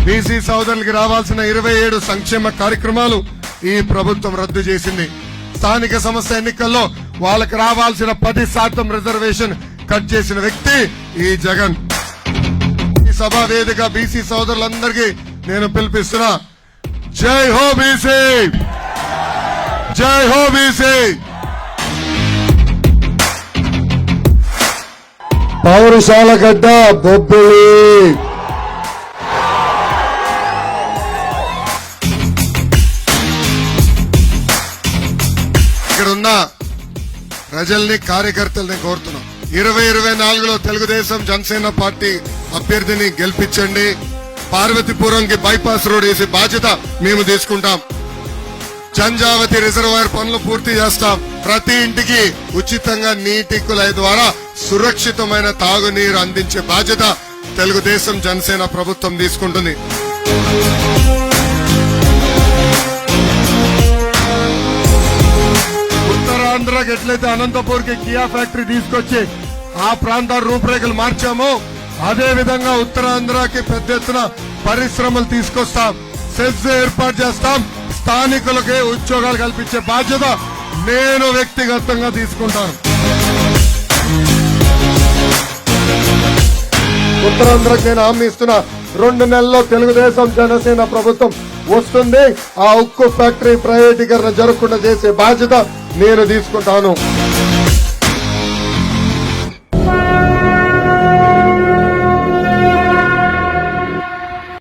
BC సోదరులకి రావాల్సిన 27 సంక్షేమ కార్యక్రమాలు ఈ ప్రభుత్వం రద్దు చేసింది. స్థానిక సంస్థ ఎన్నికల్లో వాళ్ళకి రావాల్సిన 10% రిజర్వేషన్ కట్ చేసిన వ్యక్తి ఈ జగన్. ఈ సభా వేదిక బీసీ సోదరులందరికీ నేను పిలిపిస్తున్నా, జై హో బీసీ, జై హో బీసీ. పౌరశాల గడ్డ బొబ్బిలి, ఇక్కడున్న ప్రజల్ని కార్యకర్తల్ని కోరుతున్నాం, 2024లో తెలుగుదేశం జనసేన పార్టీ అభ్యర్థిని గెలిపించండి. పార్వతీపురంకి బైపాస్ రోడ్ వేసే బాధ్యత మేము తీసుకుంటాం. జంజావతి రిజర్వాయర్ పనులు పూర్తి చేస్తాం. ప్రతి ఇంటికి ఉచితంగా నీటి కుళాయి ద్వారా సురక్షితమైన తాగునీరు అందించే బాధ్యత తెలుగుదేశం జనసేన ప్రభుత్వం తీసుకుంటుంది. ఉత్తరాంధ్రకి ఎట్లయితే అనంతపూర్కి కియా ఫ్యాక్టరీ తీసుకొచ్చి ఆ ప్రాంత రూపురేఖలు మార్చామో, అదే విధంగా ఉత్తరాంధ్రకి పెద్ద ఎత్తున పరిశ్రమలు తీసుకొస్తాం, సెస్ ఏర్పాటు చేస్తాం. స్థానికులకే ఉద్యోగాలు కల్పించే బాధ్యత నేను వ్యక్తిగతంగా తీసుకుంటాను. ఉత్తరాంధ్రకి నేను హామీ ఇస్తున్నా, 2 నెలల్లో తెలుగుదేశం జనసేన ప్రభుత్వం వస్తుంది. ఆ ఉక్కు ఫ్యాక్టరీ ప్రైవేటీకరణ జరగకుండా చేసే బాధ్యత నేను తీసుకుంటాను.